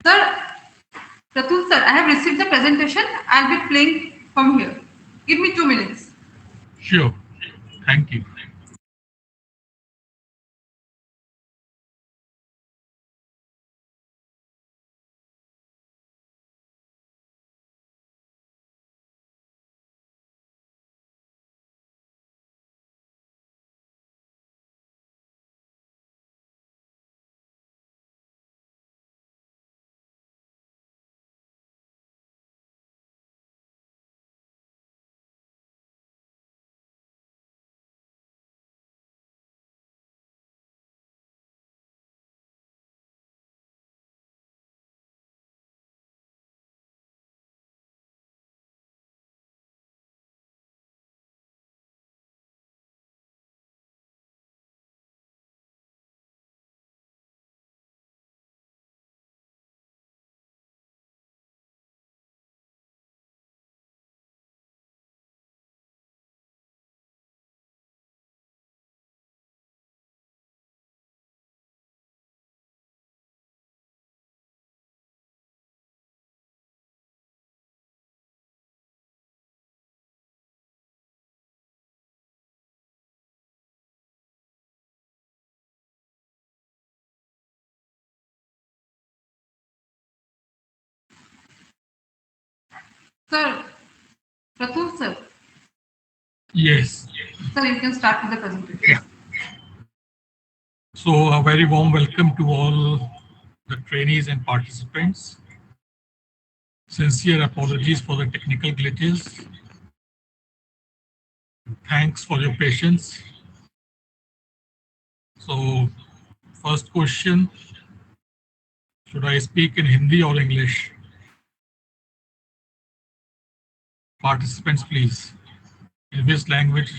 Sir, Ratul sir, I have received the presentation. I'll be playing from here. Give me 2 minutes. Sure. Thank you. Sir, Ratul sir, Yes. sir, you can start with the presentation. Yeah. So a very warm welcome to all the trainees and participants. Sincere apologies for the technical glitches. Thanks for your patience. So first question, should I speak in Hindi or English? Participants, please. In which language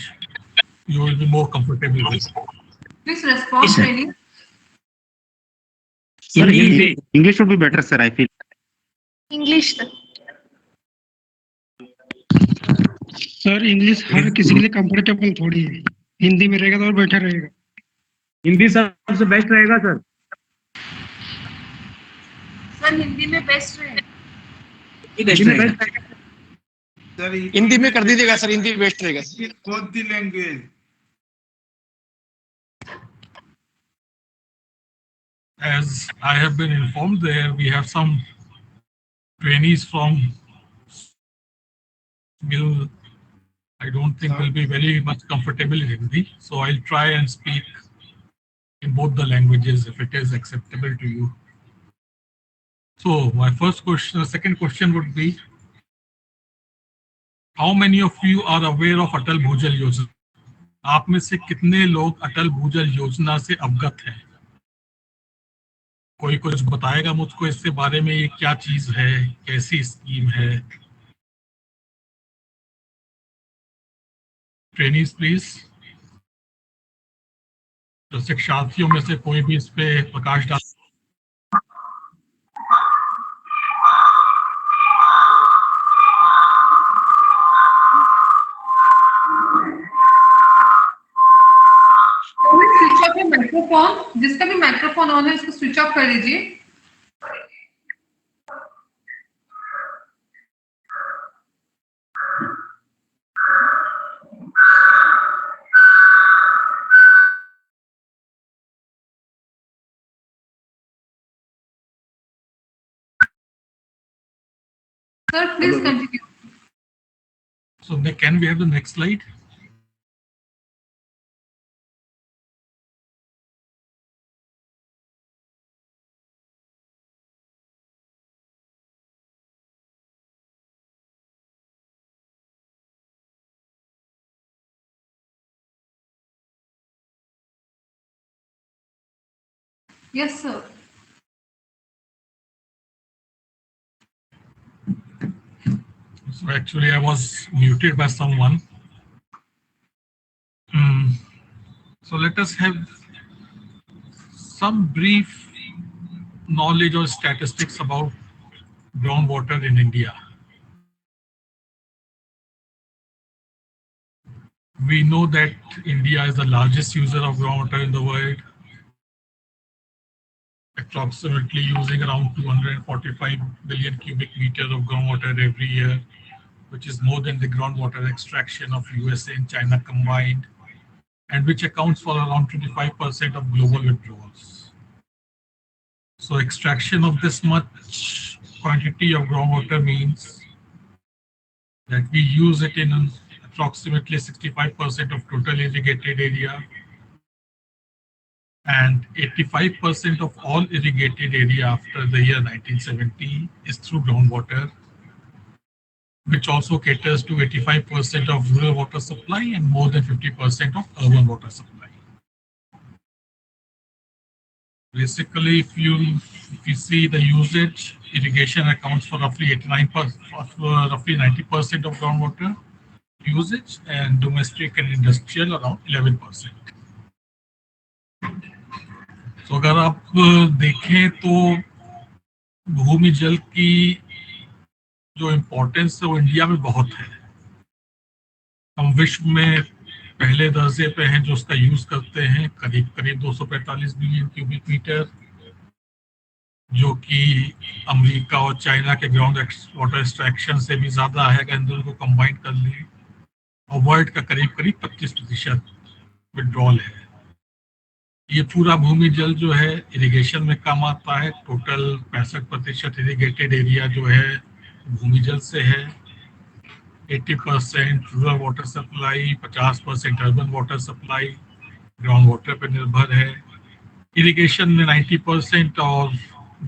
you will be more comfortable with? Please respond, training. Sir, English would be better, sir. I feel. English sir sir English हर किसी के लिए comfortable थोड़ी है। हिंदी में रहेगा तो और बेटर रहेगा। हिंदी सबसे बेस्ट रहेगा सर। सर हिंदी में बेस्ट रहेगा। सर हिंदी में कर दीजिएगा सर, हिंदी बेस्ट रहेगा। both the language. As I have been informed, there we have some trainees from will I don't think will be very much comfortable in Hindi. So I'll try and speak in both the languages if it is acceptable to you. So my first question, second question would be, how many of you are aware of Atal Bhu jal Yojana? आप में से कितने लोग अटल भूजल योजना से अवगत हैं? कोई कुछ बताएगा मुझको इसके बारे में, ये क्या चीज है, कैसी स्कीम है? ट्रेनीज प्लीज, तो शिक्षार्थियों में से कोई भी इस पे प्रकाश डाल। स्विच ऑफ है माइक्रोफोन, जिसका भी माइक्रोफोन ऑन है उसको स्विच ऑफ कर लीजिए। Sir, please continue. So can we have the next slide? Yes, sir. So actually I was muted by someone. So let us have some brief knowledge or statistics about groundwater in India. We know that India is the largest user of groundwater in the world. approximately using around 245 billion cubic meters of groundwater every year, which is more than the groundwater extraction of USA and China combined, and which accounts for around 25% of global withdrawals. So extraction of this much quantity of groundwater means that we use it in approximately 65% of total irrigated area, and 85% of all irrigated area after the year 1970 is through groundwater, which also caters to 85% of rural water supply and more than 50% of urban water supply. Basically, if you see the usage, irrigation accounts for roughly 89%, roughly 90% of groundwater usage, and domestic and industrial around 11%. तो अगर आप देखें तो भूमि जल की जो importance है वो इंडिया में बहुत है. हम विश्व में पहले दर्जे पे हैं जो उसका यूज करते हैं, करीब करीब 245 बिलियन क्यूबिक मीटर, जो कि अमेरिका और चाइना के ग्राउंड वाटर एक्सट्रैक्शन से भी ज्यादा है अगर इन दोनों को कंबाइन कर लें, और वर्ल्ड का करीब करीब 25% विड्रॉल है. ये पूरा भूमि जल जो है इरिगेशन में काम आता है. टोटल 65% इरिगेटेड एरिया जो है भूमि जल से है. 80% rural water supply, 50% urban water supply ground water पर निर्भर है. इरिगेशन में 90% और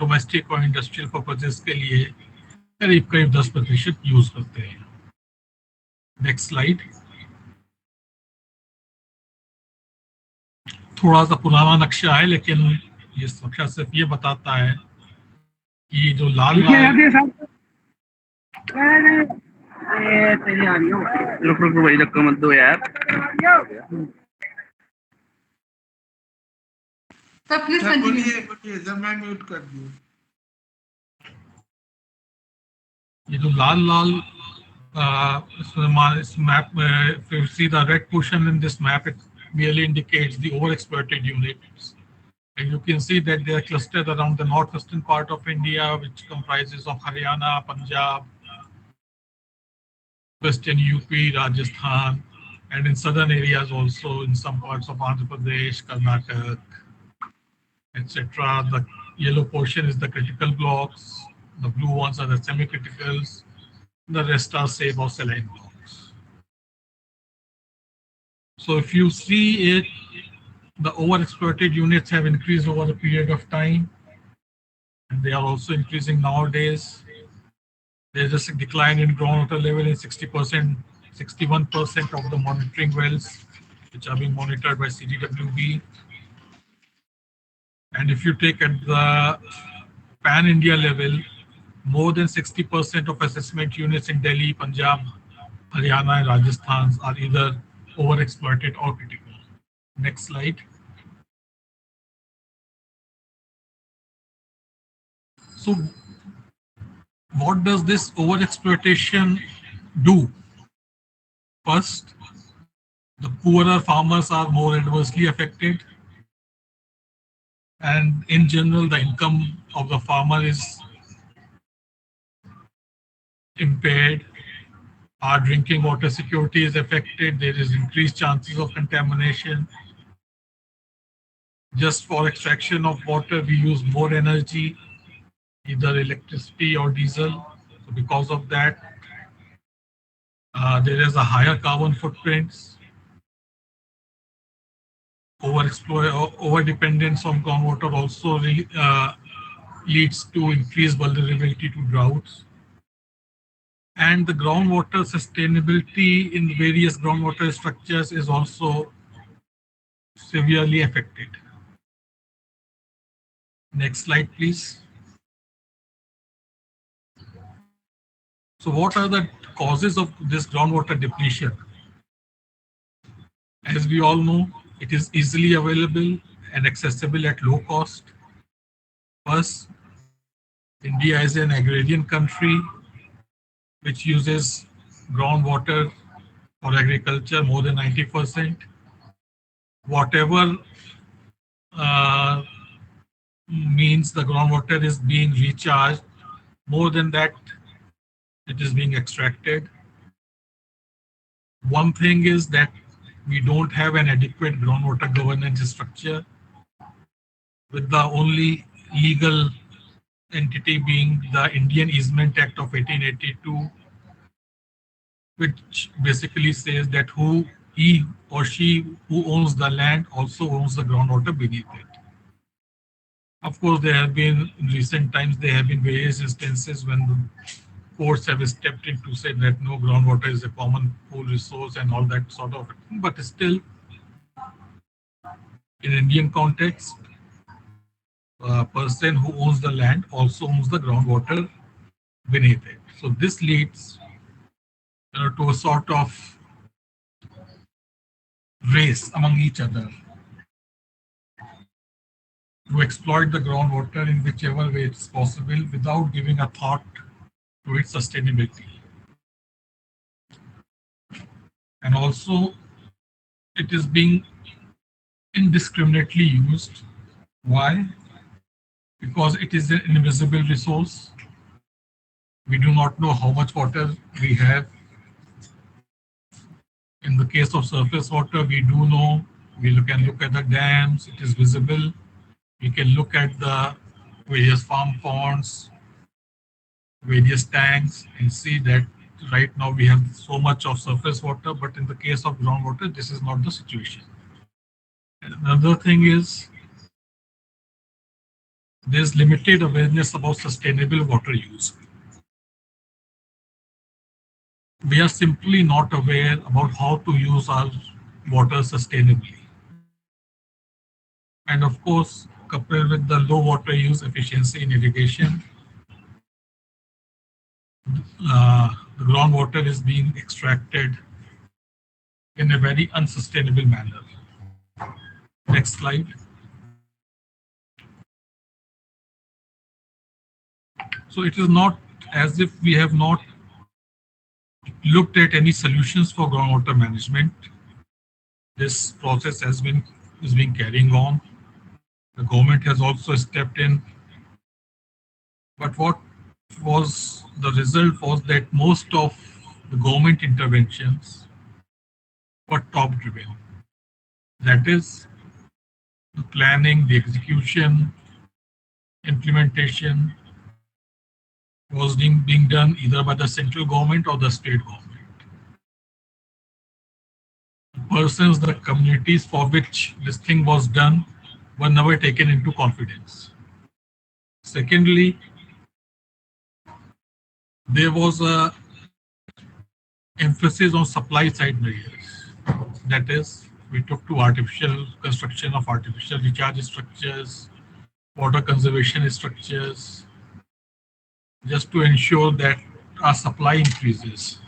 डोमेस्टिक और इंडस्ट्रियल पर्पजेस के लिए करीब करीब 10% यूज करते हैं. Next slide. थोड़ा सा पुराना नक्शा है, लेकिन ये नक्शा सिर्फ ये बताता है कि जो लाल लाल रुक रुक भाई, धक्का मत दो यार. Sir please sir continue. बोलिए बोलिए, सर मैं म्यूट कर दिया. ये जो लाल लाल इस मैप में, if you see the red portion in this map, it merely indicates the overexploited units. And you can see that they are clustered around the northwestern part of India, which comprises of Haryana, Punjab, western UP, Rajasthan, and in southern areas also in some parts of Andhra Pradesh, Karnataka, etc. The yellow portion is the critical blocks, the blue ones are the semi-criticals, the rest are safe or saline blocks. So if you see it, the overexploited units have increased over a period of time, and they are also increasing nowadays. There's a decline in groundwater level in 60%, 61% of the monitoring wells, which are being monitored by CDWB. And if you take at the pan-India level, more than 60% of assessment units in Delhi, Punjab, Haryana, and Rajasthan are either overexploited or critical. Next slide. So what does this overexploitation do? First, the poorer farmers are more adversely affected. And in general, the income of the farmer is impaired. Our drinking water security is affected. There is increased chances of contamination. Just for extraction of water, we use more energy, either electricity or diesel. So because of that, there is a higher carbon footprints. Over dependence on groundwater also leads to increased vulnerability to droughts. And the groundwater sustainability in various groundwater structures is also severely affected. Next slide, please. So what are the causes of this groundwater depletion? As we all know, it is easily available and accessible at low cost. First, India is an agrarian country which uses groundwater for agriculture more than 90%. Whatever means means the groundwater is being recharged. More than that, it is being extracted. One thing is that we don't have an adequate groundwater governance structure, with the only legal entity being the Indian Easement Act of 1882, which basically says that who he or she who owns the land also owns the groundwater beneath it. Of course, there have been in recent times there have been various instances when the courts have stepped in to say that no, groundwater is a common pool resource and all that sort of thing. But still, in Indian context, a person who owns the land also owns the groundwater beneath it. So this leads to a sort of race among each other to exploit the groundwater in whichever way it's possible without giving a thought to its sustainability. And also, it is being indiscriminately used. Why? Because it is an invisible resource. We do not know how much water we have. In the case of surface water, we do know. We can look at the dams, it is visible. We can look at the various farm ponds, various tanks, and see that right now we have so much of surface water, but in the case of groundwater, this is not the situation. And another thing is there's limited awareness about sustainable water use. We are simply not aware about how to use our water sustainably. And of course, coupled with the low water use efficiency in irrigation, the groundwater is being extracted in a very unsustainable manner. Next slide. So it is not as if we have not looked at any solutions for groundwater management. This process is being carrying on. The government has also stepped in. But what was the result was that most of the government interventions were top driven. That is, the planning, the execution, implementation was being done either by the central government or the state government. The persons, the communities for which this thing was done were never taken into confidence. Secondly, there was a emphasis on supply side measures. That is, we took to artificial construction of artificial recharge structures, water conservation structures, just to ensure that our supply increases.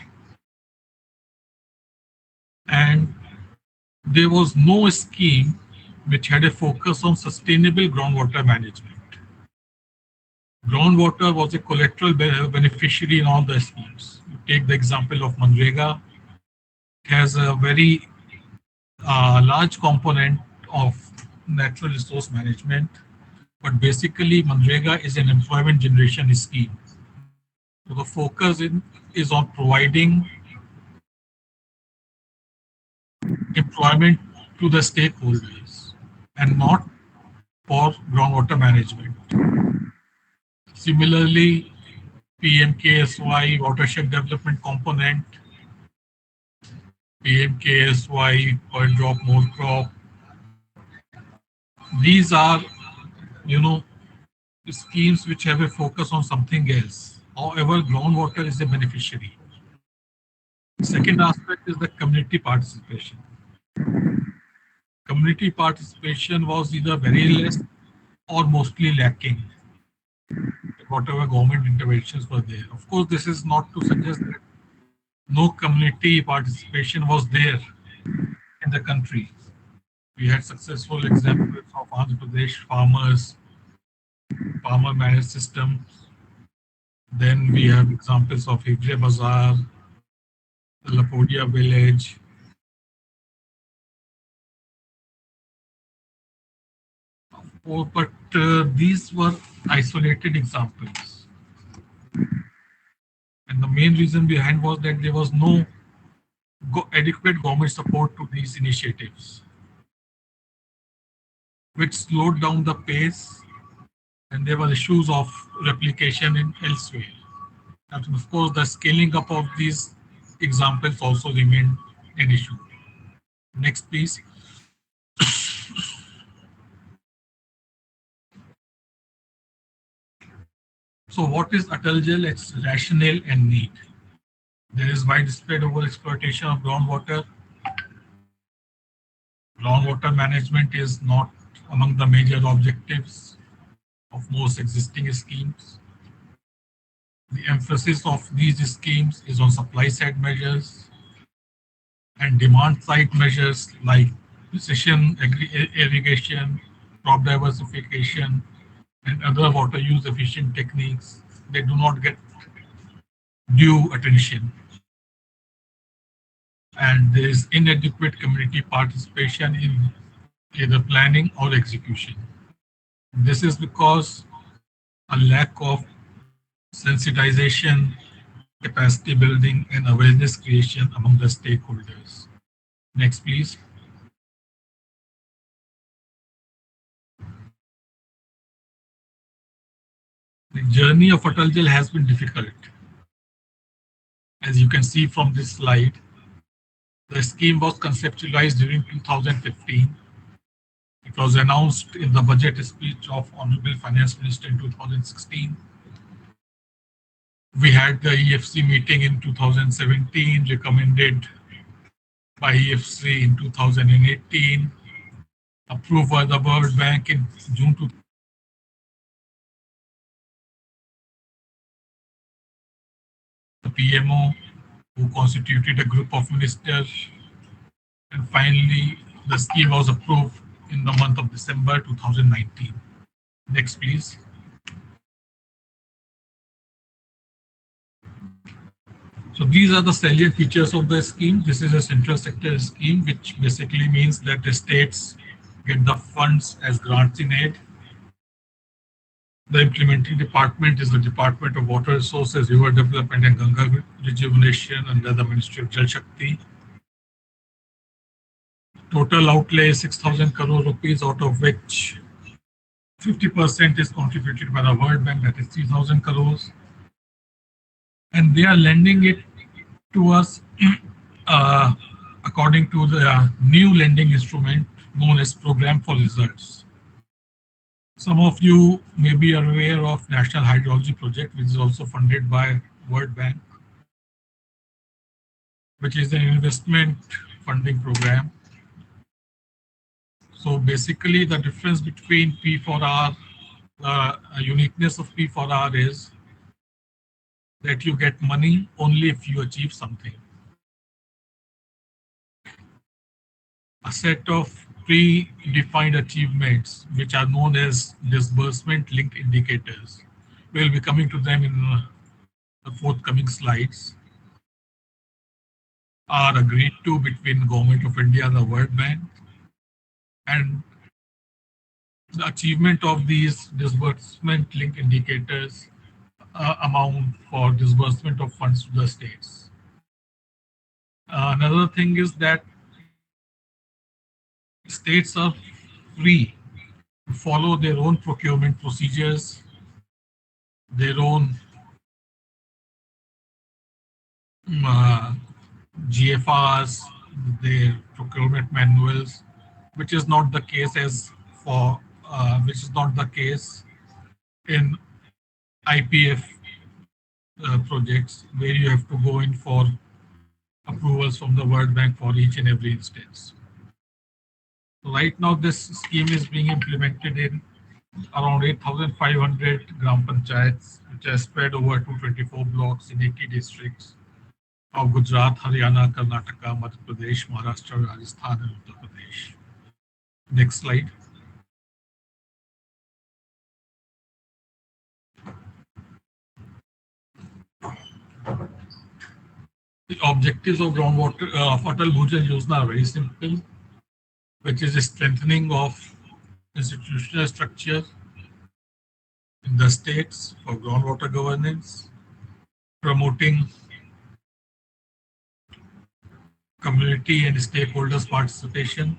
And there was no scheme which had a focus on sustainable groundwater management. Groundwater was a collateral beneficiary in all the schemes. You take the example of Manrega, it has a very large component of natural resource management, but basically Manrega is an employment generation scheme. So the focus is on providing employment to the stakeholders and not for groundwater management. Similarly, PMKSY watershed development component, PMKSY per drop more crop. These are, schemes which have a focus on something else. However, groundwater is a beneficiary. Second aspect is the community participation. Community participation was either very less or mostly lacking, whatever government interventions were there. Of course, this is not to suggest that no community participation was there in the country. We had successful examples of Andhra Pradesh farmers, farmer managed systems. Then we have examples of Hivre Bazaar, the Lapodia village. Oh, but these were isolated examples. And the main reason behind was that there was no adequate government support to these initiatives, which slowed down the pace, and there were issues of replication in elsewhere. And of course, the scaling up of these examples also remained an issue. Next, please. So what is Atal Jal? Its rationale and need. There is widespread overexploitation of groundwater. Groundwater management is not among the major objectives of most existing schemes. The emphasis of these schemes is on supply side measures and demand side measures like precision irrigation, crop diversification, and other water use efficient techniques. They do not get due attention. And there is inadequate community participation in either planning or execution. This is because a lack of sensitization, capacity building, and awareness creation among the stakeholders. Next, please. The journey of Atal Jal has been difficult. As you can see from this slide, the scheme was conceptualized during 2015. It was announced in the budget speech of Honorable Finance Minister in 2016. We had the EFC meeting in 2017, recommended by EFC in 2018, approved by the World Bank in June 2000. The PMO, who constituted a group of ministers, and finally the scheme was approved in the month of December 2019. Next, please. So these are the salient features of the scheme. This is a central sector scheme, which basically means that the states get the funds as grants in aid. The implementing department is the Department of Water Resources, River Development and Ganga Rejuvenation under the Ministry of Jal Shakti. Total outlay is 6,000 crore rupees, out of which 50% is contributed by the World Bank, that is 3,000 crores. And they are lending it to us according to the new lending instrument known as Program for Results. Some of you may be aware of National Hydrology Project, which is also funded by World Bank, which is an investment funding program. So basically the difference between P4R, the uniqueness of P4R is that you get money only if you achieve something. A set of predefined achievements, which are known as disbursement linked indicators. We'll be coming to them in the forthcoming slides, are agreed to between the Government of India and the World Bank. And the achievement of these disbursement linked indicators amount for disbursement of funds to the states. Another thing is that states are free to follow their own procurement procedures, their own GFRs, their procurement manuals, which is not the case in IPF projects, where you have to go in for approvals from the World Bank for each and every instance. Right now, this scheme is being implemented in around 8,500 Gram Panchayats, which are spread over 224 blocks in 80 districts of Gujarat, Haryana, Karnataka, Madhya Pradesh, Maharashtra, Rajasthan, and Uttar Pradesh. Next slide. The objectives of groundwater of Atal Bhu jal Yojana are very simple, which is a strengthening of institutional structure in the states for groundwater governance, promoting community and stakeholders' participation,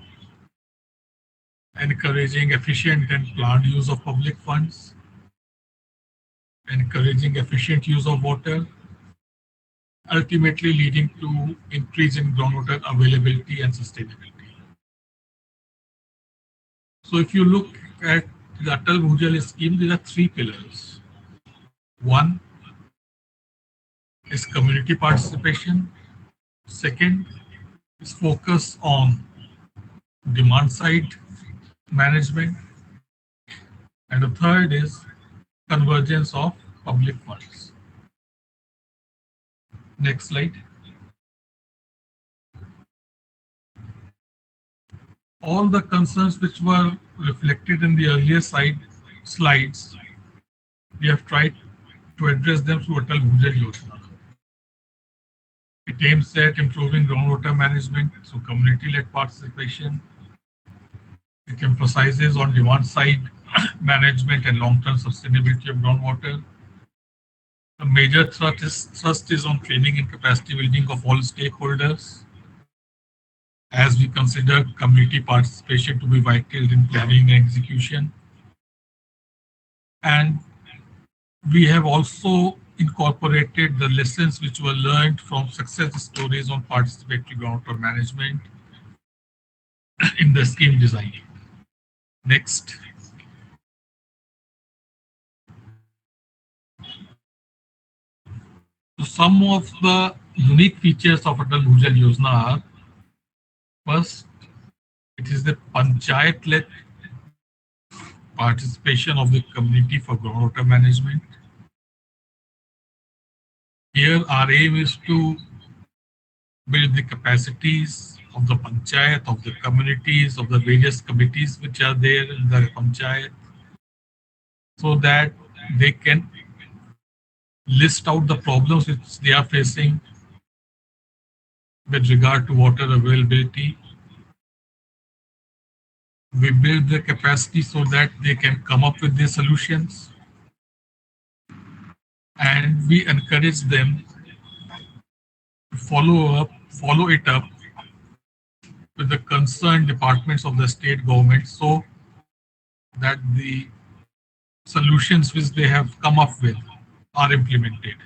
encouraging efficient and planned use of public funds, encouraging efficient use of water, ultimately leading to increase in groundwater availability and sustainability. So if you look at the Atal Bhu jal scheme, there are three pillars. One is community participation. Second is focus on demand side management. And the third is convergence of public funds. Next slide. All the concerns which were reflected in the earlier slides, we have tried to address them through Atal Bhu jal Yojana. It aims at improving groundwater management through community-led participation. It emphasizes on demand-side management and long-term sustainability of groundwater. A major thrust is on training and capacity building of all stakeholders, as we consider community participation to be vital in planning and execution. And we have also incorporated the lessons which were learned from success stories on participatory groundwater management in the scheme design. Next. So some of the unique features of Atal Bhu jal Yojana are: first, it is the panchayat-led participation of the community for groundwater management. Here, our aim is to build the capacities of the panchayat, of the communities, of the various committees which are there in the panchayat, so that they can list out the problems which they are facing with regard to water availability. We build the capacity so that they can come up with their solutions, and we encourage them to follow it up with the concerned departments of the state government, so that the solutions which they have come up with are implemented.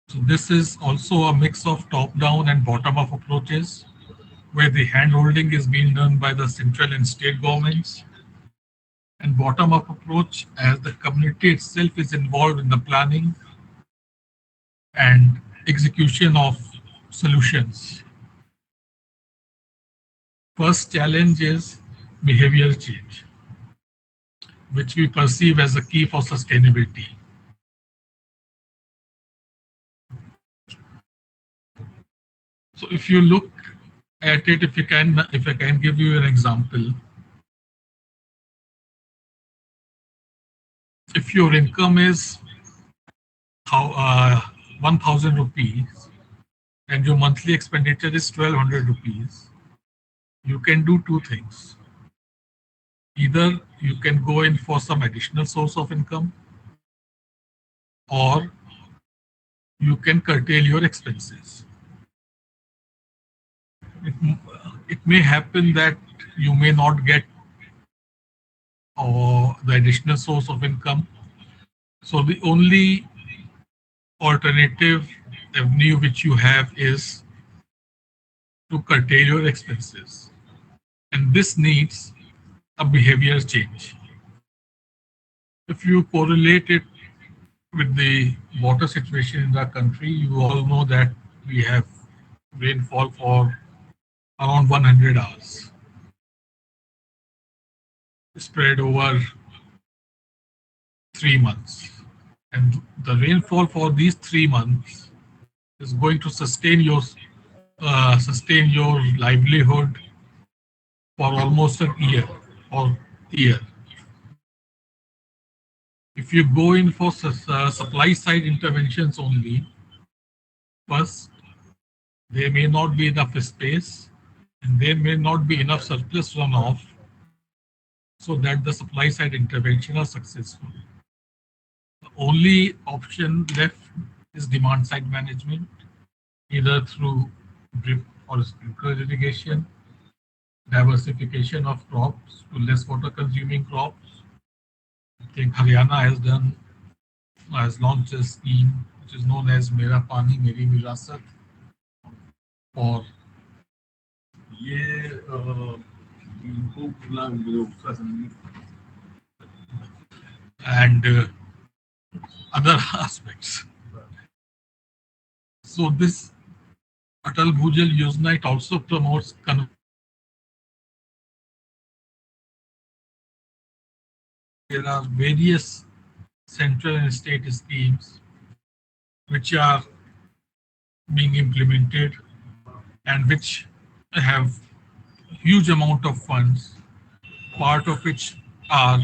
So this is also a mix of top-down and bottom-up approaches, where the hand-holding is being done by the central and state governments, and bottom-up approach as the community itself is involved in the planning and execution of solutions. First challenge is behavior change, which we perceive as a key for sustainability. So if you look at it, if I can give you an example, if your income is 1,000 rupees and your monthly expenditure is 1,200 rupees, you can do two things. Either you can go in for some additional source of income, or you can curtail your expenses. It may happen that you may not get the additional source of income. So the only alternative avenue which you have is to curtail your expenses. And this needs a behavior change. If you correlate it with the water situation in the country, you all know that we have rainfall for around 100 hours spread over 3 months. And the rainfall for these 3 months is going to sustain your livelihood for almost a year or year. If you go in for supply side interventions only, first, there may not be enough space, and there may not be enough surplus runoff so that the supply side intervention are successful. The only option left is demand side management, either through drip or sprinkler irrigation, diversification of crops to less water consuming crops. I think Haryana has launched a scheme which is known as Mera Pani Meri Virasat for ये इनको खुला उसका and other aspects. So this Atal Bhu jal Yojana, it also promotes there are various central and state schemes which are being implemented and which have huge amount of funds, part of which are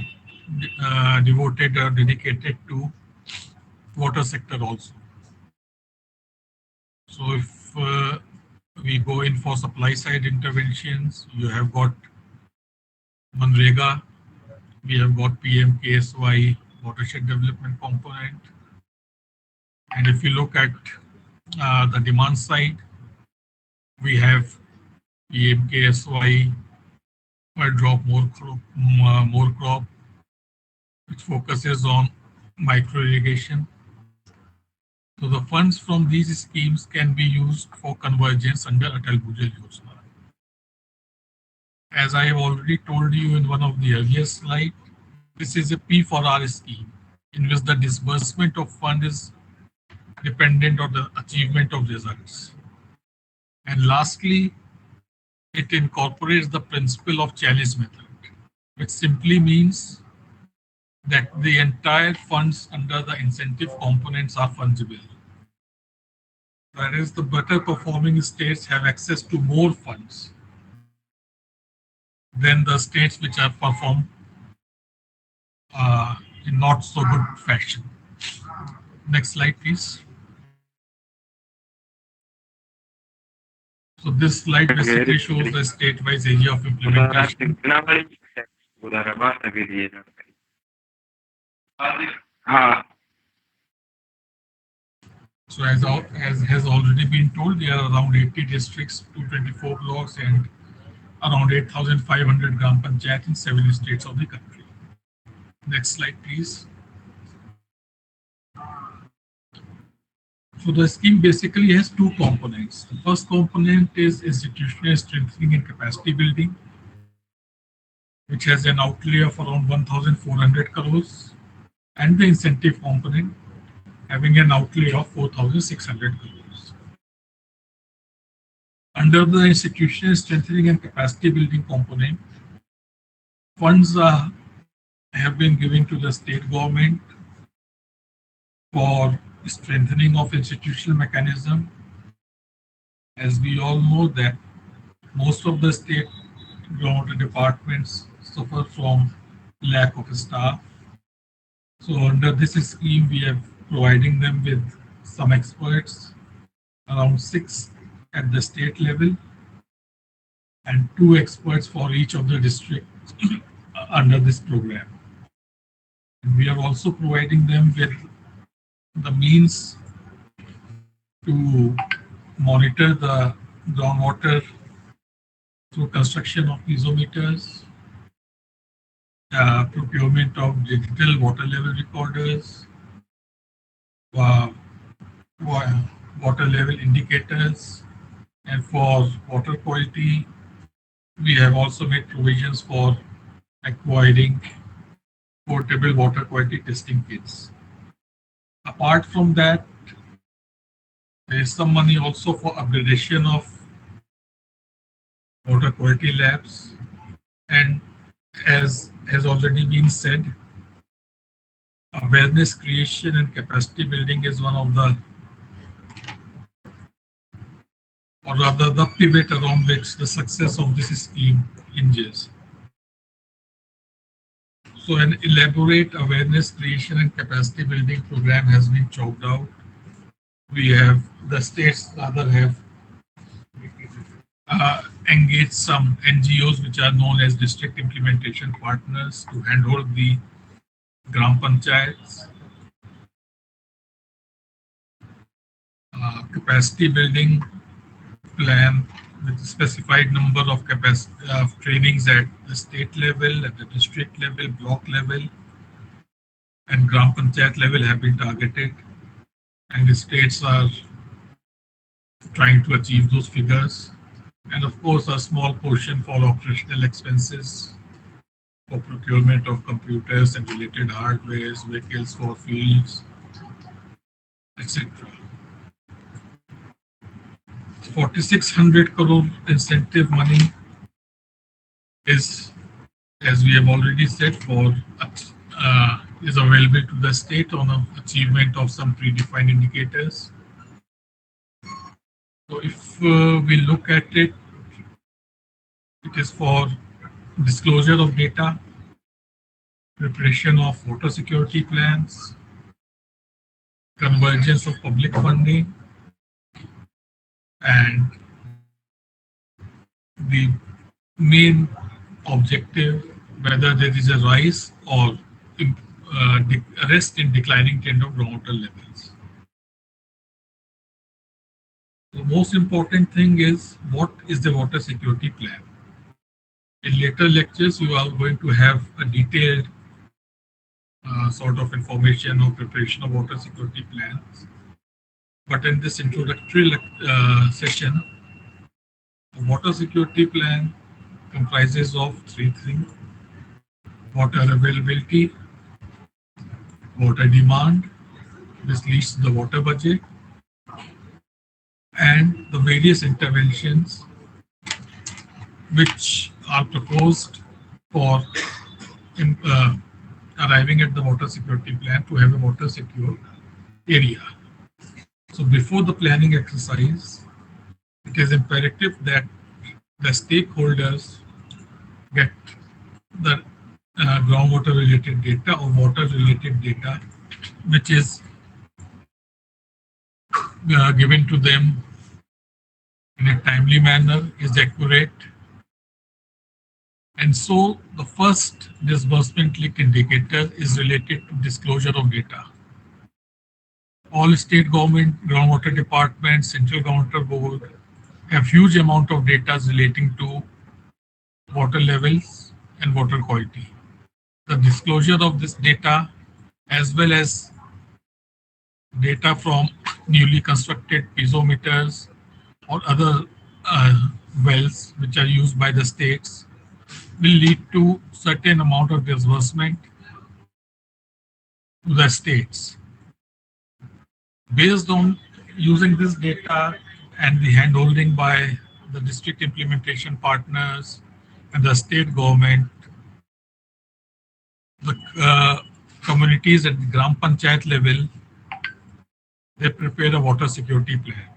devoted or dedicated to water sector also. So if we go in for supply side interventions, you have got Manrega, we have got PMKSY watershed development component, and if you look at the demand side, we have PMKSY drop more crop, which focuses on micro irrigation. So the funds from these schemes can be used for convergence under Atal Bhu jal Yojana. As I have already told you in one of the earlier slides, this is a P4R scheme in which the disbursement of fund is dependent on the achievement of results. And lastly, it incorporates the principle of challenge method, which simply means that the entire funds under the incentive components are fungible. That is, the better performing states have access to more funds than the states which are performed in not so good fashion. Next slide, please. So this slide basically shows the state-wise area of implementation. So as has already been told, there are around 80 districts, 224 blocks, and around 8,500 gram panchayat in 7 states of the country. Next slide, please. So the scheme basically has two components. The first component is institutional strengthening and capacity building, which has an outlay of around 1,400 crores, and the incentive component having an outlay of 4,600 crores. Under the institutional strengthening and capacity building component, funds have been given to the state government for strengthening of institutional mechanism. As we all know that most of the state government departments suffer from lack of staff. So under this scheme, we are providing them with some experts, around 6 at the state level, and 2 experts for each of the districts under this program. And we are also providing them with the means to monitor the groundwater through construction of piezometers, procurement of digital water level recorders, water level indicators, and for water quality, we have also made provisions for acquiring portable water quality testing kits. Apart from that, there is some money also for upgradation of water quality labs, and as has already been said, awareness creation and capacity building is one of the, or rather the pivot around which the success of this scheme hinges. So an elaborate awareness creation and capacity building program has been chalked out. We have, the states rather have engage some NGOs which are known as district implementation partners to handhold the Gram Panchayats, capacity building plan with a specified number of trainings at the state level, at the district level, block level, and Gram Panchayat level have been targeted, and the states are trying to achieve those figures. And of course, a small portion for operational expenses for procurement of computers and related hardwares, vehicles for fields, etc. 4,600 crore incentive money is, as we have already said, is available to the state on achievement of some predefined indicators. So if we look at it, it is for disclosure of data, preparation of water security plans, convergence of public funding, and the main objective, whether there is a rise or rest in declining trend of groundwater levels. The most important thing is, what is the water security plan? In later lectures, you are going to have a detailed sort of information or preparation of water security plans. But in this introductory session, the water security plan comprises of three things: water availability, water demand, which leads to the water budget, and the various interventions which are proposed for arriving at the water security plan to have a water secure area. So before the planning exercise, it is imperative that the stakeholders get the groundwater related data or water related data, which is given to them in a timely manner, is accurate. And so the first disbursement link indicator is related to disclosure of data. All state government, groundwater departments, central groundwater board have huge amount of data relating to water levels and water quality. The disclosure of this data, as well as data from newly constructed piezometers or other wells which are used by the states, will lead to certain amount of disbursement to the states. Based on using this data and the handholding by the district implementation partners and the state government, the communities at the Gram Panchayat level, they prepare a water security plan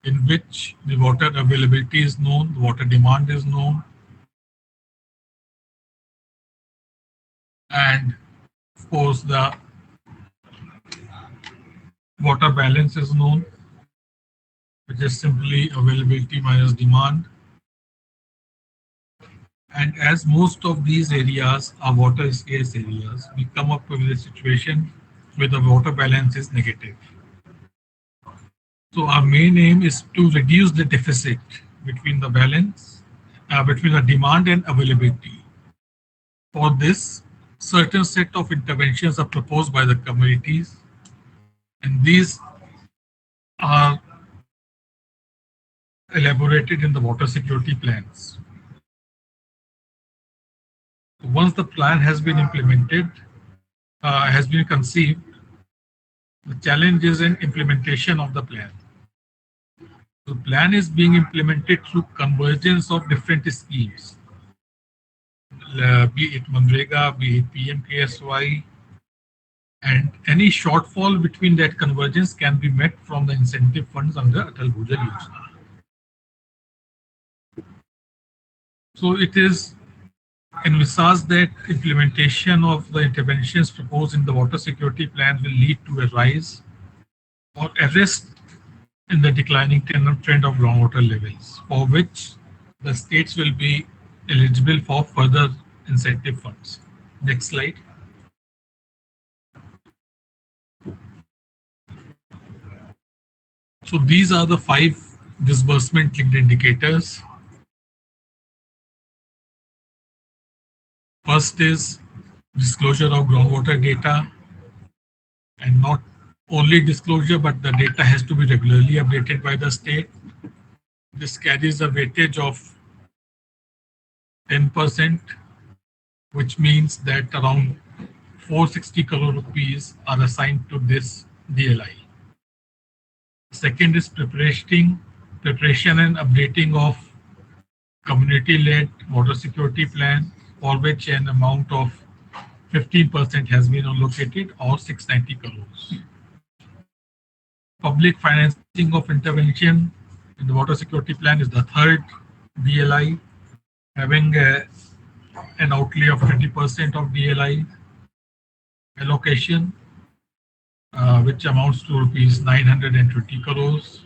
in which the water availability is known, the water demand is known, and of course the water balance is known, which is simply availability minus demand. And as most of these areas are water scarce areas, we come up with a situation where the water balance is negative. So our main aim is to reduce the deficit between the balance, between the demand and availability. For this, certain set of interventions are proposed by the communities, and these are elaborated in the water security plans. Once the plan has been implemented, has been conceived, the challenge is in implementation of the plan. The plan is being implemented through convergence of different schemes, be it Manrega, be it PMKSY, and any shortfall between that convergence can be met from the incentive funds under Atal Bhu jal Yojana. So it is envisaged that implementation of the interventions proposed in the water security plan will lead to a rise or arrest in the declining trend of groundwater levels, for which the states will be eligible for further incentive funds. Next slide. So these are the 5 disbursement linked indicators. First is disclosure of groundwater data, and not only disclosure, but the data has to be regularly updated by the state. This carries a weightage of 10%, which means that around 460 crore rupees are assigned to this DLI. Second is preparation and updating of community-led water security plan, for which an amount of 15% has been allocated, or 690 crores. Public financing of intervention in the water security plan is the third DLI, having an outlay of 20% of DLI allocation, which amounts to rupees 920 crores.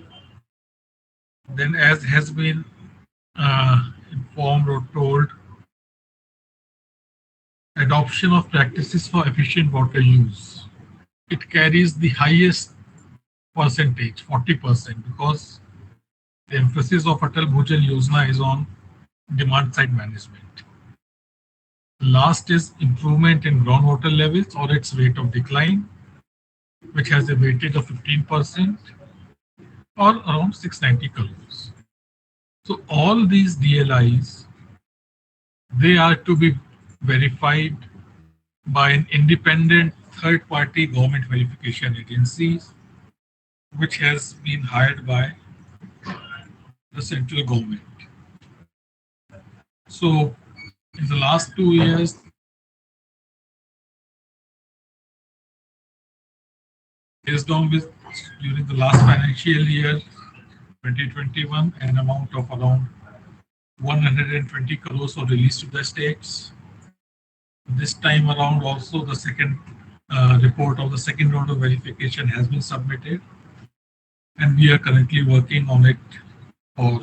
Then, as has been informed or told, adoption of practices for efficient water use. It carries the highest percentage, 40%, because the emphasis of Atal Bhu jal Yojana is on demand side management. Last is improvement in groundwater levels or its rate of decline, which has a weightage of 15% or around 690 crores. So all these DLIs, they are to be verified by an independent third-party government verification agencies, which has been hired by the central government. So in the last 2 years, based on with during the last financial year 2021, an amount of around 120 crores were released to the states. This time around also the second report of the second round of verification has been submitted, and we are currently working on it for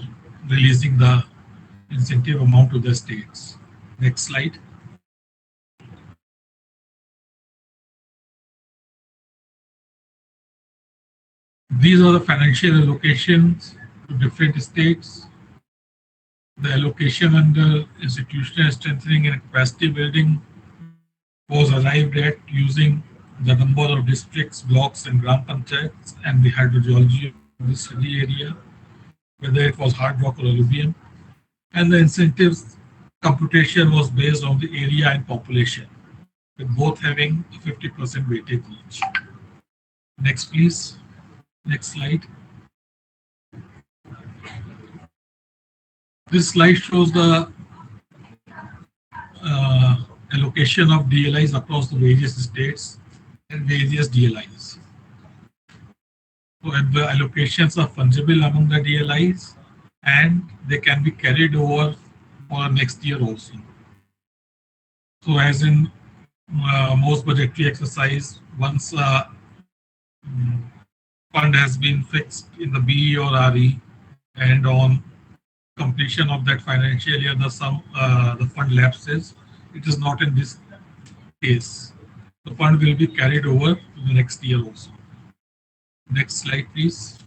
releasing the incentive amount to the states. Next slide. These are the financial allocations to different states. The allocation under institutional strengthening and capacity building was arrived at using the number of districts, blocks, and gram panchayats and the hydrogeology of the study area, whether it was hard rock or alluvium. And the incentives computation was based on the area and population, with both having 50% weightage each. Next, please. Next slide. This slide shows the allocation of DLIs across the various states and various DLIs. So the allocations are fungible among the DLIs, and they can be carried over for next year also. So as in most budgetary exercise, once fund has been fixed in the BE or RE, and on completion of that financial year, the fund lapses. It is not in this case. The fund will be carried over to the next year also. Next slide, please.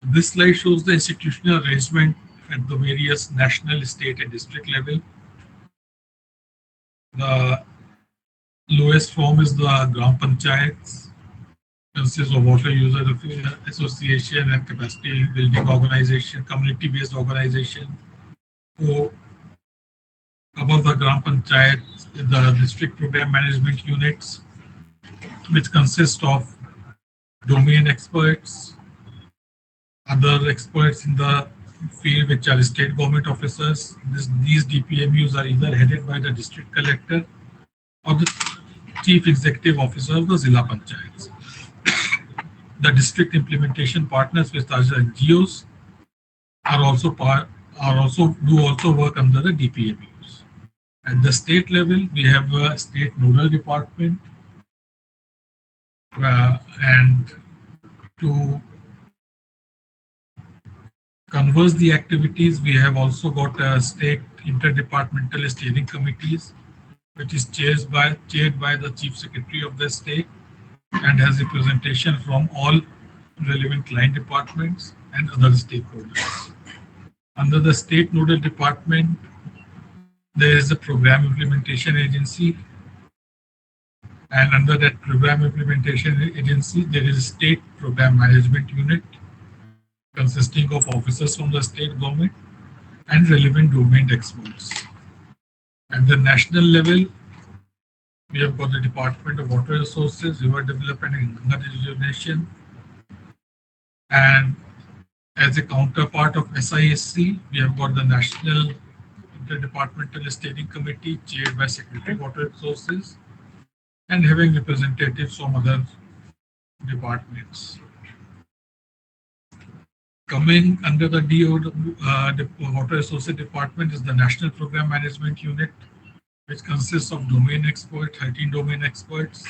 This slide shows the institutional arrangement at the various national, state, and district level. The lowest form is the gram panchayats, consists of water user association and capacity building organization, community-based organization. So above the gram panchayat, the district program management units, which consist of domain experts, other experts in the field, which are state government officers. These DPMUs are either headed by the district collector or the chief executive officer of the Zilla Panchayats. The district implementation partners, which are NGOs, are also work under the DPMUs. At the state level, we have a state nodal department, and To converse the activities, we have also got a state interdepartmental steering committees, which is chaired by the chief secretary of the state and has representation from all relevant line departments and other stakeholders. Under the state nodal department, there is a program implementation agency, and under that program implementation agency, there is a state program management unit consisting of officers from the state government and relevant domain experts. At the national level, we have got the Department of Water Resources, River Development and Ganga Rejuvenation, and as a counterpart of SISC, we have got the National Interdepartmental Steering Committee chaired by Secretary Water Resources and having representatives from other departments. Coming under the Water Resources Department is the National Program Management Unit, which consists of domain experts, 13 domain experts,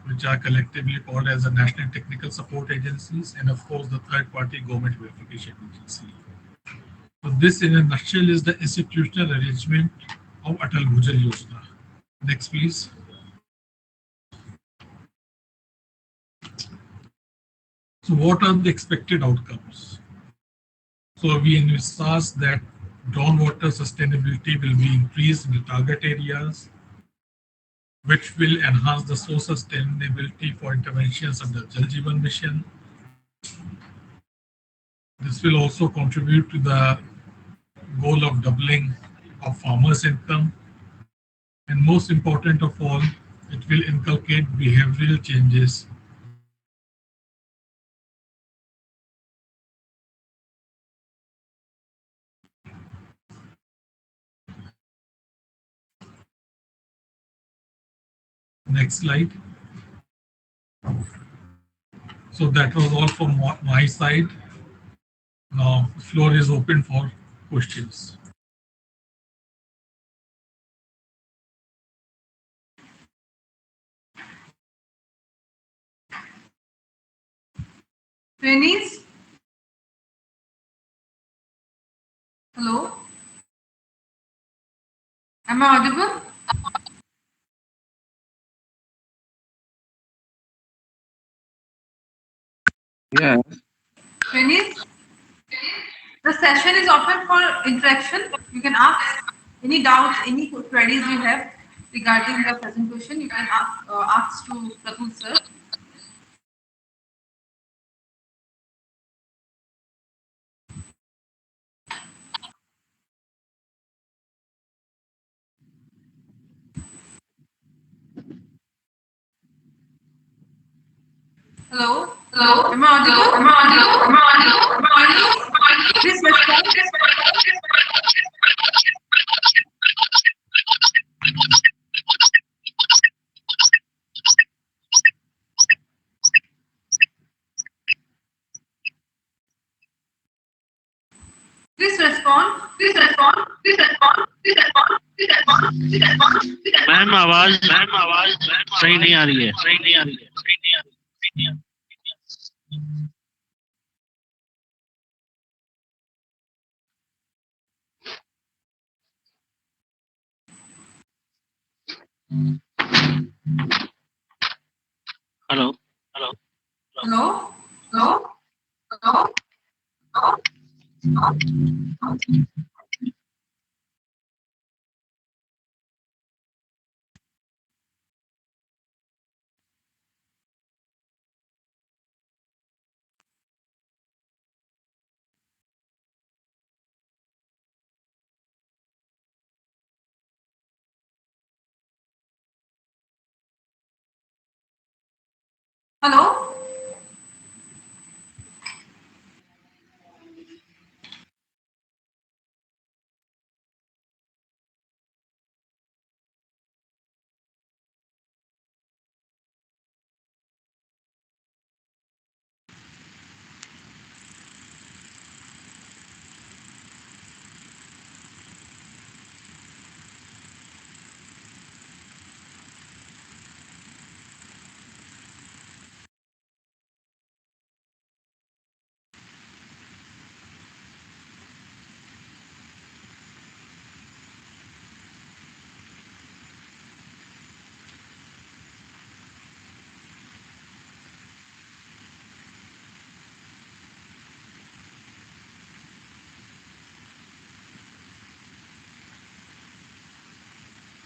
which are collectively called as the National Technical Support Agencies, and of course the third-party government verification agency. So this in a nutshell is the institutional arrangement of Atal Bhu jal Yojana. Next please. So what are the expected outcomes? So we envisage that groundwater sustainability will be increased in the target areas, which will enhance the source sustainability for interventions under Jal Jeevan Mission. This will also contribute to the goal of doubling of farmers' income. And most important of all, it will inculcate behavioral changes Next slide. So that was all from my side. Now the floor is open for questions. Trainees? Hello? Am I audible? Yeah. Trainees? The session is open for interaction. You can ask any doubts, any queries you have regarding the presentation. You can ask to Pratul sir. Hello? Hello? Am I audible? Am I audible? Am I audible? Am I audible? Please respond. Please respond. Please respond. Please respond. Please respond. Please respond. Please respond. Please respond. Ma'am आवाज सही नहीं आ रही है hello Hello? Hello? Hello? Hello?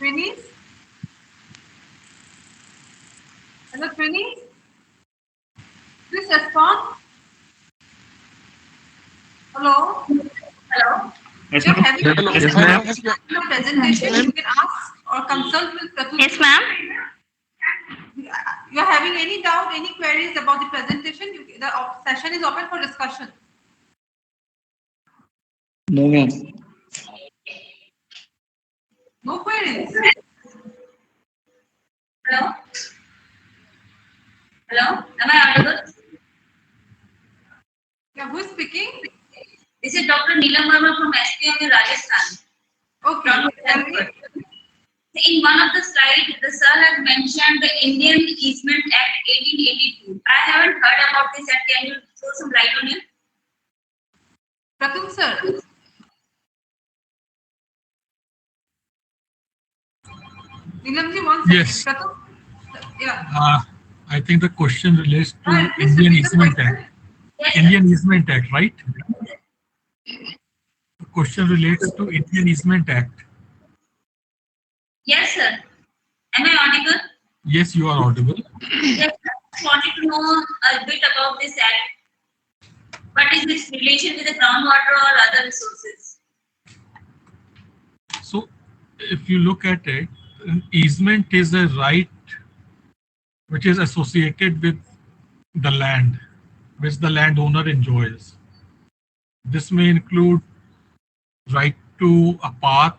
Trainees? Hello, trainees? Please respond. Hello? Hello? Yes, You're ma'am. having Hello. Yes, Hello. ma'am. Yes, ma'am. a presentation, you can ask or consult with Pratul. Yes, ma'am. You're having any doubt, any queries about the presentation, the session is open for discussion. No, ma'am. No queries. Hello? Hello? Am I audible? Yeah, who is speaking? This is Dr. Neelam Verma from SPM in Rajasthan. Okay, tell me. In one of the slides, the sir has mentioned the Indian Easement Act 1882. I haven't heard about this act. Can you throw some light on it? Pratul sir. Neelamji, one second. Yes. Pratul? Yeah. I think the question relates to Please Indian repeat the Easement question. Act. Yes, Indian Easement Act, right? The question relates to Indian Easement Act. yes, sir. Am I audible? Yes, you are audible. Yes, I just wanted to know a bit about this act. What is its relation with the groundwater or other resources? So, if you look at it, an easement is a right which is associated with the land, which the landowner enjoys. This may include right to a path,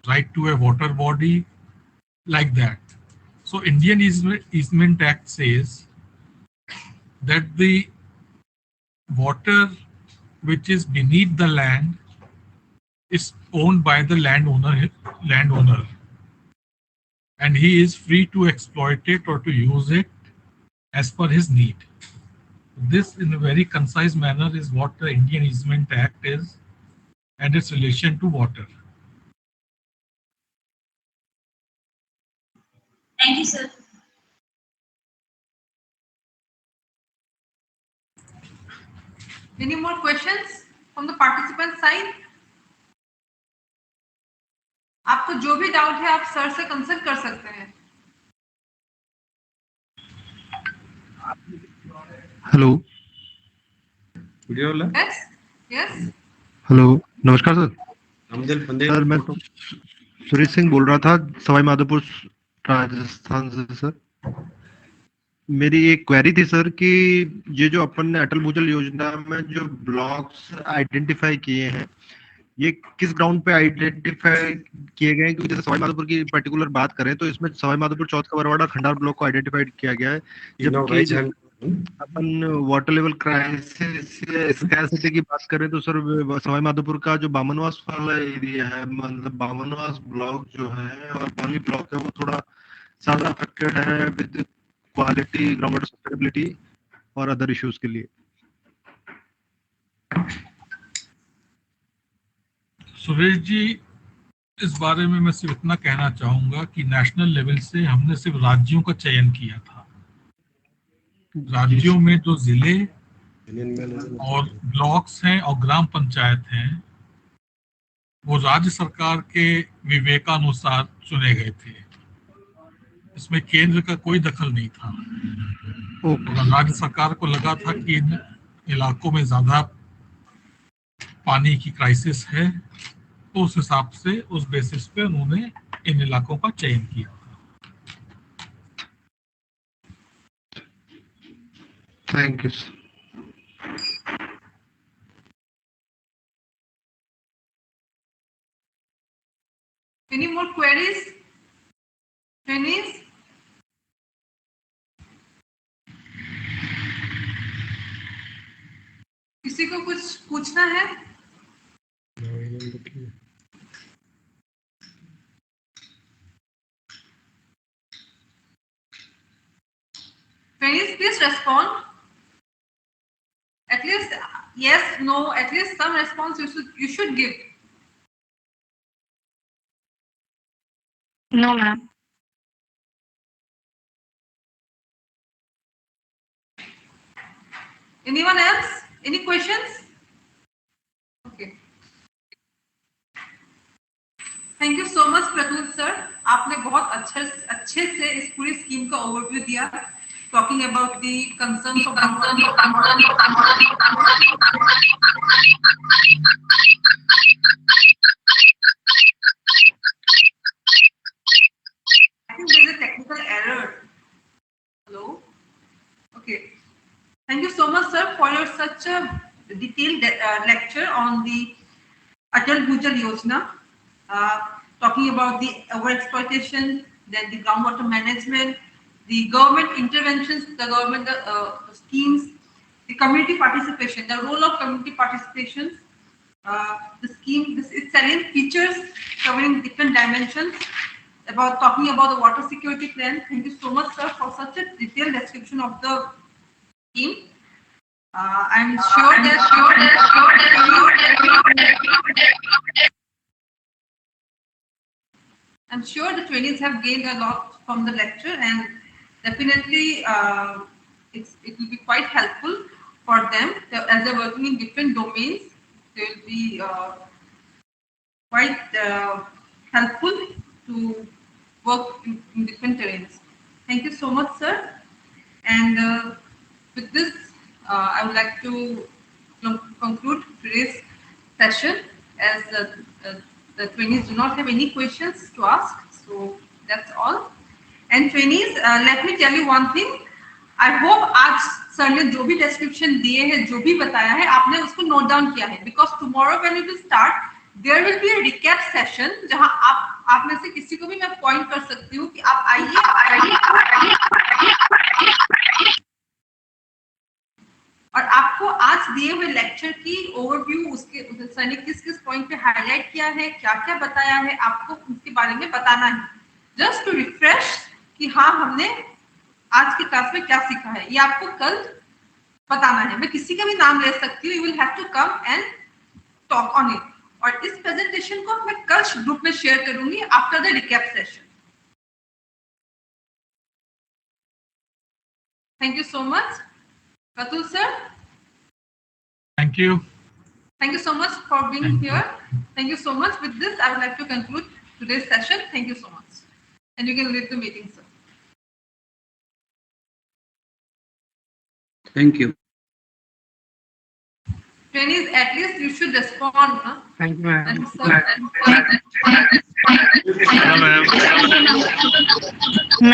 right to a water body, like that. So, Indian Easement Act says that the water which is beneath the land is owned by the landowner, and he is free to exploit it or to use it as per his need. This, in a very concise manner, is what the Indian Easement Act is and its relation to water. Thank you, sir. Any more questions from the participant side? आपको जो भी doubt है आप sir से consult कर सकते हैं. Hello Yes? Yes? Hello नमस्कार सर. सर मैं तो सुरेश सिंह बोल रहा था सवाई माधोपुर राजस्थान से. सर मेरी एक क्वेरी थी सर कि ये जो अपन ने अटल भूजल योजना में जो ब्लॉक्स आइडेंटिफाई किए हैं ये किस ग्राउंड पे आइडेंटिफाई किए गए हैं? क्योंकि जैसे सवाई माधोपुर की पर्टिकुलर बात करें तो इसमें सवाई माधोपुर चौथ का बरवाड़ा खंडार ब्लॉक को आइडेंटिफाइड किया गया है, जबकि अपन वाटर लेवल क्राइसिस स्कैसिटी की बात करें तो सर सवाई माधोपुर का जो बामनवास वाला एरिया है, मतलब बामनवास ब्लॉक जो है और पानी ब्लॉक है वो थोड़ा ज्यादा अफेक्टेड है with quality ground water sustainability और अदर इश्यूज के लिए. सुरेश जी, इस बारे में मैं सिर्फ इतना कहना चाहूंगा कि नेशनल लेवल से हमने सिर्फ राज्यों का चयन किया था. राज्यों में जो जिले और ब्लॉक्स हैं और ग्राम पंचायत हैं वो राज्य सरकार के विवेकानुसार चुने गए थे. इसमें केंद्र का कोई दखल नहीं था. अगर राज्य सरकार को लगा था कि इन इलाकों में ज्यादा पानी की क्राइसिस है तो उस हिसाब से उस बेसिस पे उन्होंने इन इलाकों का चयन किया. Thank you. Any more queries? Trainees? किसी को कुछ पूछना है? Trainees, please respond. At least yes, no, at least some response you should give. No, ma'am. Anyone else? Any questions? Okay. Thank you so much, Pratul sir. आपने बहुत अच्छे से इस पूरी स्कीम का ओवरव्यू दिया, talking about the concerns of I think there is a technical error. Hello? Okay. Thank you so much, sir, for your such a detailed lecture on the Atal Bhu jal Yojana, talking about the overexploitation, then the groundwater management, the government interventions, the government schemes, the community participation, the role of community participation, the scheme, its salient features covering different dimensions, about talking about the water security plan. Thank you so much, sir, for such a detailed description of the scheme. I'm sure the trainees have gained a lot from the lecture, and definitely it will be quite helpful for them as they're working in different domains. They will be quite helpful to work in different terrains. Thank you so much, sir. And with this, I would like to conclude today's session, as the trainees do not have any questions to ask. So that's all. And trainees, let me tell you one thing. I hope आज sir ने जो भी description दिए हैं, जो भी बताया है, आपने उसको note down किया है. Because tomorrow when we will start, there will be a recap session जहाँ आप में से किसी को भी मैं point कर सकती हूँ कि आप आइए और आपको आज दिए हुए लेक्चर की ओवरव्यू, उसके सर ने किस किस पॉइंट पे हाईलाइट किया है, क्या क्या बताया है, आपको उसके बारे में बताना है, जस्ट टू रिफ्रेश कि हाँ हमने आज की क्लास में क्या सीखा है. ये आपको कल बताना है. मैं किसी का भी नाम ले सकती हूँ. You will have to come and talk on it. और इस प्रेजेंटेशन को मैं कल ग्रुप में शेयर करूंगी after the recap session. Thank you so much. Atul sir. Thank you. Thank you so much for being here. Thank you so much. With this, I would like to conclude today's session. Thank you so much. And you can leave the meeting, sir. Thank you. Trainees, at least you should respond. Huh? Thank you, ma'am.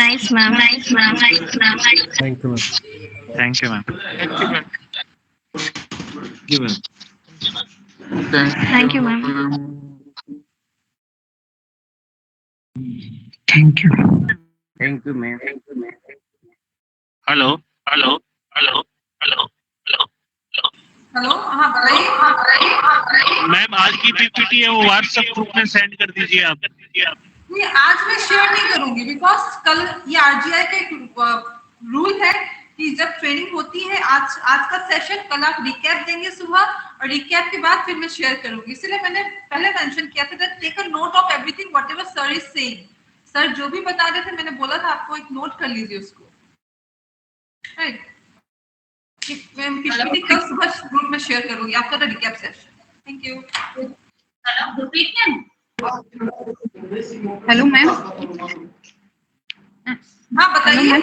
Nice, ma'am. Thank you, ma'am. Thank you, ma'am. Give him. Thank you, ma'am. Thank you. Thank you, ma'am. Hello. Hello. Hello. Hello. Hello. Hello, हाँ बताइए. Ma'am आज की PPT है वो WhatsApp group में send कर दीजिए आप. नहीं, आज मैं शेयर नहीं करूंगी बिकॉज कल ये आरजीआई का एक रूल है कि जब ट्रेनिंग होती है, आज का सेशन कल आप रिकैप देंगे सुबह और रिकैप के बाद फिर मैं शेयर करूंगी. इसलिए मैंने पहले मेंशन किया था that take a note of everything whatever sir is saying. Sir जो भी बता रहे थे मैंने बोला था आपको एक नोट कर लीजिए उसको. राइट. मैं पीपीटी कल सुबह ग्रुप में शेयर करूंगी आपका the recap session. Thank you. Hello Gurpreet ma'am. Hello ma'am. हाँ बताइए.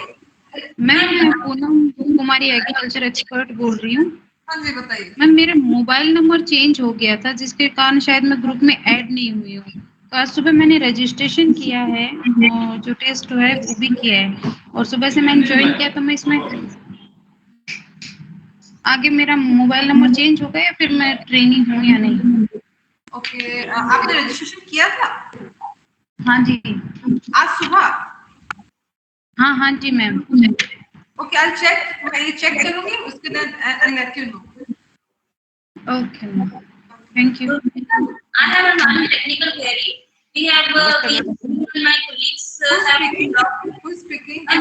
मैं पूनम कुमारी एग्रीकल्चर एक्सपर्ट बोल रही हूँ. हाँ जी बताइए. मैम मेरा मोबाइल नंबर चेंज हो गया था जिसके कारण शायद मैं ग्रुप में ऐड नहीं हुई हूँ. तो आज सुबह मैंने रजिस्ट्रेशन किया है और जो टेस्ट है वो भी किया है और सुबह से मैंने ज्वाइन किया तो मैं इसमें आगे मेरा मोबाइल नंबर चेंज हो गया या फिर मैं ट्रेनिंग हूँ या नहीं. ओके, आपने रजिस्ट्रेशन किया था? हाँ जी. आज सुबह? हाँ जी मैम. Okay, I check. मैं ये चेक करूंगी उसके बाद I let you know. Okay ma'am. Thank you. I have one technical query. We have my colleagues have Who is speaking? हाँ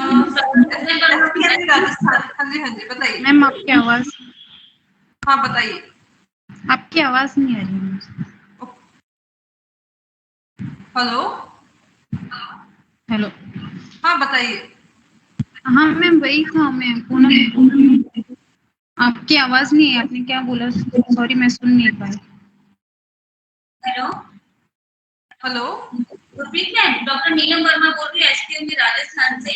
जी बताइए. मैम आपकी आवाज. हाँ बताइए. आपकी आवाज नहीं आ रही. हेलो. हेलो. हाँ बताइए. हाँ मैम वही था, मैं पूनम बोल रही हूँ. आपकी आवाज नहीं है. आपने क्या बोला? सॉरी मैं सुन नहीं पाई. Hello. Hello. Gurpreet ma'am, doctor Neelam Verma बोल रही है एसपीएम के राजस्थान से।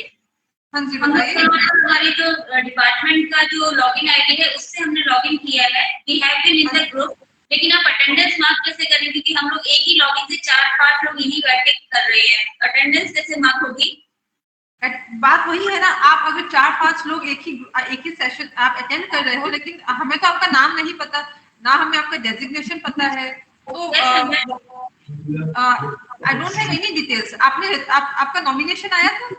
हाँ जी हम बताइए। हमारी जो डिपार्टमेंट का जो लॉगिन आईडी है उससे हमने लॉगिन किया है। We have been in the group, लेकिन आप अटेंडेंस मार्क कैसे करें, क्योंकि हम लोग एक ही लॉगिन से 4-5 लोग यही बैठ के कर रहे हैं, अटेंडेंस कैसे मार्क होगी? बात वही है ना, आप अगर 4-5 लोग एक ही सेशन आप अटेंड कर रहे हो, लेकिन हमें तो आपका नाम नहीं पता, ना हमें आपका डेजिग्नेशन पता है, तो I don't have any details. आपका नॉमिनेशन आया था?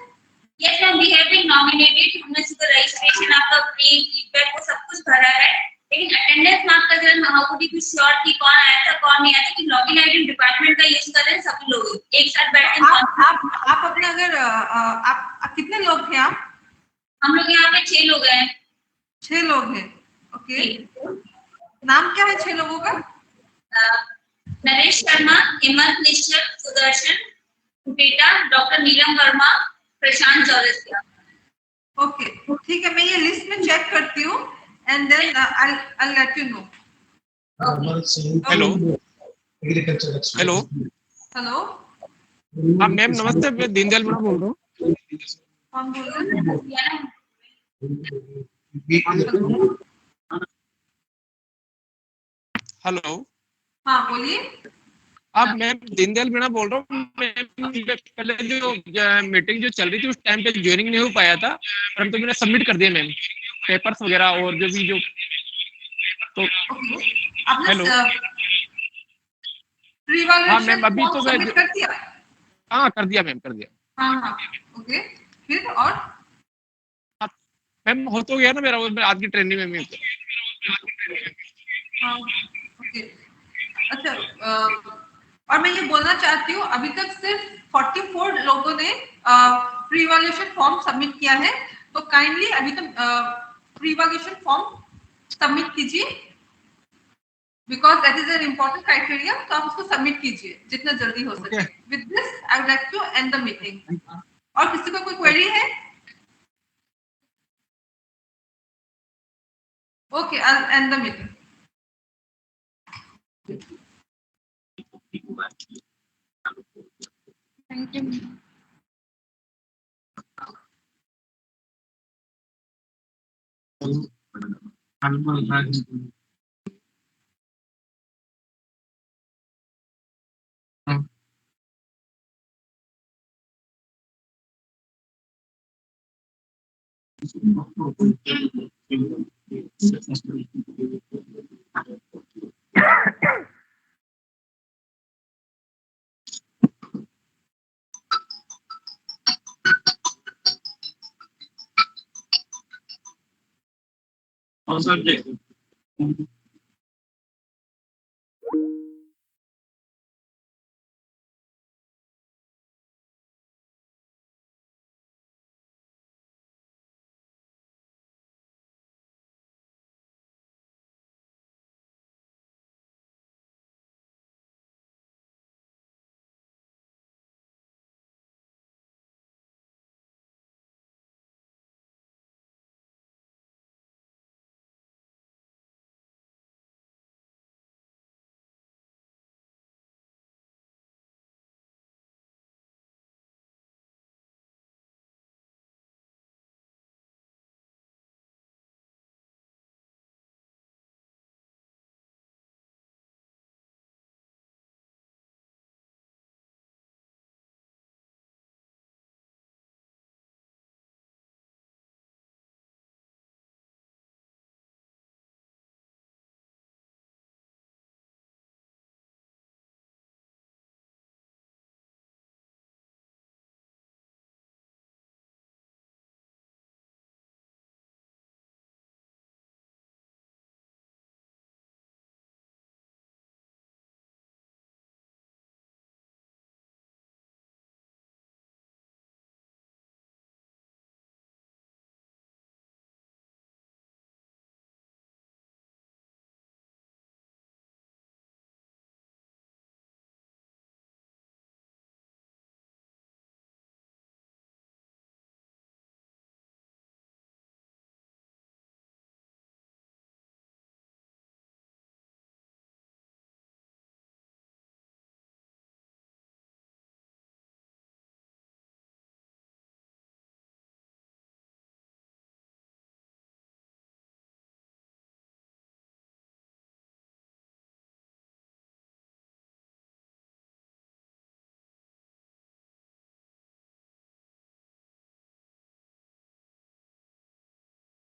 Yes ma'am, we have been nominated, हमने उसका रजिस्ट्रेशन, आपका प्री फीडबैक वो सब कुछ भरा है, लेकिन अटेंडेंस मार्क का जरा हाउ कुड बी श्योर कि कौन आया था कौन नहीं आया था, कि लॉगिन आईडी डिपार्टमेंट का यूज कर रहे हैं सभी लोग एक साथ बैठ के। आप अपना अगर आप कितने लोग थे आप? हम लोग यहाँ पे 6 लोग हैं। 6 लोग हैं, ओके। नाम क्या है 6 लोगों का? नरेश शर्मा, हेमंत निश्चल, सुदर्शन कुटेटा, डॉक्टर नीलम वर्मा, प्रशांत चौरसिया। ओके, ठीक है, मैं ये लिस्ट में चेक करती हूँ and then I let you know. Hello hello hello, हाँ मैम नमस्ते, मैं दीनदयाल मीणा बोल रहा हूँ। कौन बोल रहे हैं? हेलो हाँ बोलिए। आप मैम दीनदयाल मीणा बोल रहा हूँ। मैम पहले जो मीटिंग जो चल रही थी उस टाइम पे ज्वाइनिंग नहीं हो पाया था, परंतु मैंने सबमिट कर दिया मैम पेपर्स वगैरह और जो भी जो तो। आपने हेलो हाँ प्रीवैल्यूएशन मैम अभी तो मैं सबमिट कर दिया? हाँ कर दिया मैम कर दिया। हाँ हाँ, ओके, फिर और? मैम हो तो गया ना मेरा, वो मैं आज की ट्रेनिंग में भी। हाँ ओके, अच्छा। और मैं ये बोलना चाहती हूँ, अभी तक सिर्फ 44 लोगों ने प्रीवैल्यूएशन फॉर्म सबमिट किया है, तो काइंडली अभी तक प्रीवैल्यूएशन फॉर्म सबमिट कीजिए, because that is an important criteria, तो आप उसको सबमिट कीजिए जितना जल्दी हो सके। With this I would like to end the meeting. और किसी को कोई क्वेरी है? Okay, I will end the meeting. Thank you. कौन सा